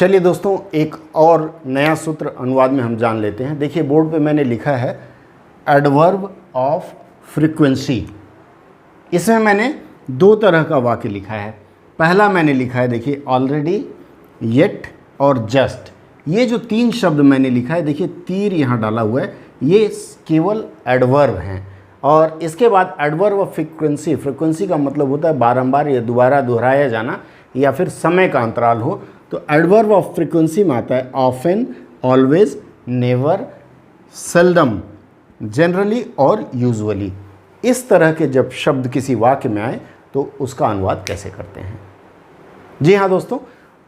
चलिए दोस्तों, एक और नया सूत्र अनुवाद में हम जान लेते हैं। देखिए बोर्ड पे मैंने लिखा है एडवर्ब ऑफ फ्रीक्वेंसी। इसमें मैंने दो तरह का वाक्य लिखा है। पहला मैंने लिखा है, देखिए ऑलरेडी, येट और जस्ट। ये जो तीन शब्द मैंने लिखा है, देखिए तीर यहाँ डाला हुआ है, ये केवल एडवर्ब हैं। और इसके बाद एडवर्ब ऑफ फ्रीक्वेंसी, फ्रीक्वेंसी का मतलब होता है बारंबार या दोबारा दोहराया जाना या फिर समय का अंतराल हो। तो एडवर्ब ऑफ फ्रीक्वेंसी में आता है often, always, never, seldom, generally और यूजुअली। इस तरह के जब शब्द किसी वाक्य में आए तो उसका अनुवाद कैसे करते हैं। जी हाँ दोस्तों,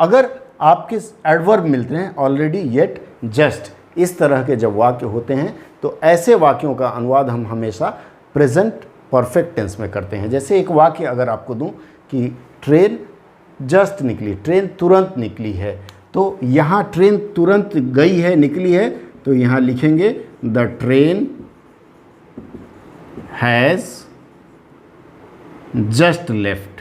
अगर आपके एडवर्ब मिलते हैं ऑलरेडी, येट, जस्ट, इस तरह के जब वाक्य होते हैं तो ऐसे वाक्यों का अनुवाद हम हमेशा प्रेजेंट परफेक्ट टेंस में करते हैं। जैसे एक वाक्य अगर आपको दूं कि ट्रेन जस्ट निकली, ट्रेन तुरंत निकली है, तो यहाँ ट्रेन तुरंत गई है, निकली है, तो यहाँ लिखेंगे the train has just left.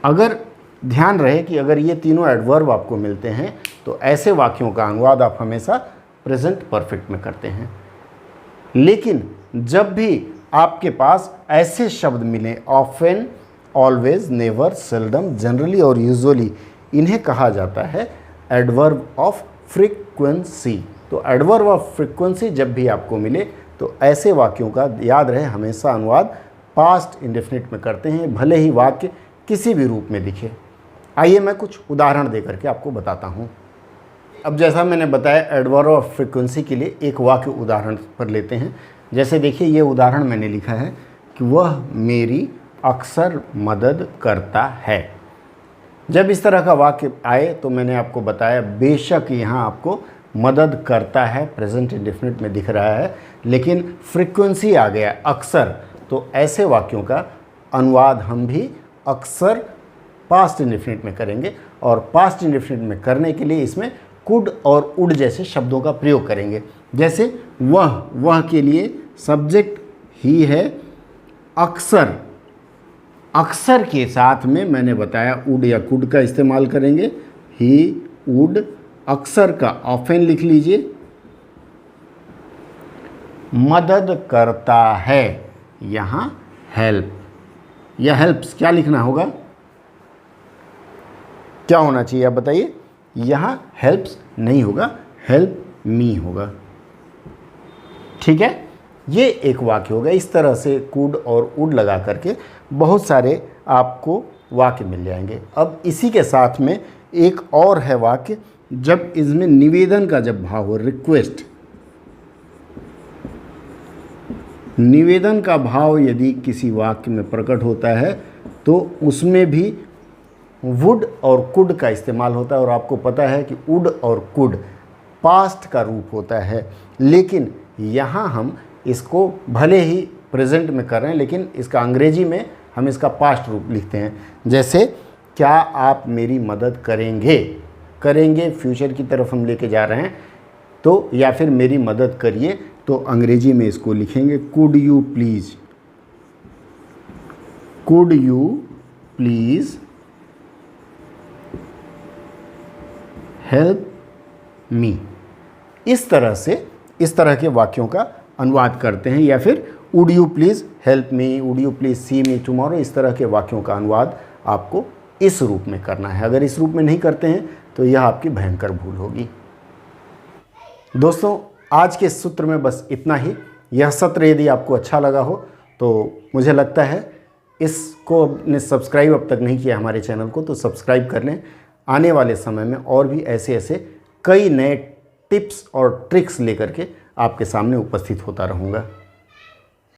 अगर ध्यान रहे कि अगर ये तीनों एडवर्ब आपको मिलते हैं तो ऐसे वाक्यों का अनुवाद आप हमेशा प्रेजेंट परफेक्ट में करते हैं। लेकिन जब भी आपके पास ऐसे शब्द मिले often, always, never, seldom, generally और यूजुअली, इन्हें कहा जाता है एडवर्ब ऑफ फ्रीक्वेंसी। तो एडवर्ब ऑफ फ्रीक्वेंसी जब भी आपको मिले तो ऐसे वाक्यों का याद रहे हमेशा अनुवाद पास्ट इंडेफिनिट में करते हैं, भले ही वाक्य किसी भी रूप में दिखे। आइए मैं कुछ उदाहरण दे करके आपको बताता हूँ। अब जैसा मैंने बताया, एडवर्ब ऑफ फ्रीक्वेंसी के लिए एक वाक्य उदाहरण पर लेते हैं। जैसे देखिए, ये उदाहरण मैंने लिखा है कि वह मेरी अक्सर मदद करता है। जब इस तरह का वाक्य आए तो मैंने आपको बताया, बेशक यहाँ आपको मदद करता है प्रेजेंट इंडेफिनिट में दिख रहा है, लेकिन फ्रीक्वेंसी आ गया अक्सर, तो ऐसे वाक्यों का अनुवाद हम भी अक्सर पास्ट इंडेफिनिट में करेंगे। और पास्ट इंडेफिनिट में करने के लिए इसमें कुड और उड जैसे शब्दों का प्रयोग करेंगे। जैसे वह के लिए सब्जेक्ट ही है, अक्सर, अक्सर के साथ में मैंने बताया उड या कुड का इस्तेमाल करेंगे। ही, वुड, अक्सर का ऑफन लिख लीजिए। मदद करता है, यहाँ हेल्प या हेल्प्स, क्या लिखना होगा, क्या होना चाहिए आप बताइए। यहाँ हेल्प्स नहीं होगा, हेल्प मी होगा। ठीक है, ये एक वाक्य होगा। इस तरह से कुड और उड लगा करके बहुत सारे आपको वाक्य मिल जाएंगे। अब इसी के साथ में एक और है वाक्य, जब इसमें निवेदन का जब भाव हो, रिक्वेस्ट, निवेदन का भाव यदि किसी वाक्य में प्रकट होता है तो उसमें भी वुड और कुड का इस्तेमाल होता है। और आपको पता है कि वुड और कुड पास्ट का रूप होता है, लेकिन यहाँ हम इसको भले ही प्रेजेंट में कर रहे हैं, लेकिन इसका अंग्रेजी में हम इसका पास्ट रूप लिखते हैं। जैसे क्या आप मेरी मदद करेंगे, करेंगे फ्यूचर की तरफ हम लेके जा रहे हैं, तो या फिर मेरी मदद करिए, तो अंग्रेजी में इसको लिखेंगे could you please, could you please help मी। इस तरह से इस तरह के वाक्यों का अनुवाद करते हैं। या फिर would you please help me, would you please see me tomorrow, इस तरह के वाक्यों का अनुवाद आपको इस रूप में करना है। अगर इस रूप में नहीं करते हैं तो यह आपकी भयंकर भूल होगी। दोस्तों, आज के सूत्र में बस इतना ही। यह सत्र यदि आपको अच्छा लगा हो तो मुझे लगता है इसको आपने सब्सक्राइब अब तक नहीं किया हमारे चैनल को, तो सब्सक्राइब कर लें। आने वाले समय में और भी ऐसे कई नए टिप्स और ट्रिक्स लेकर के आपके सामने उपस्थित होता रहूँगा।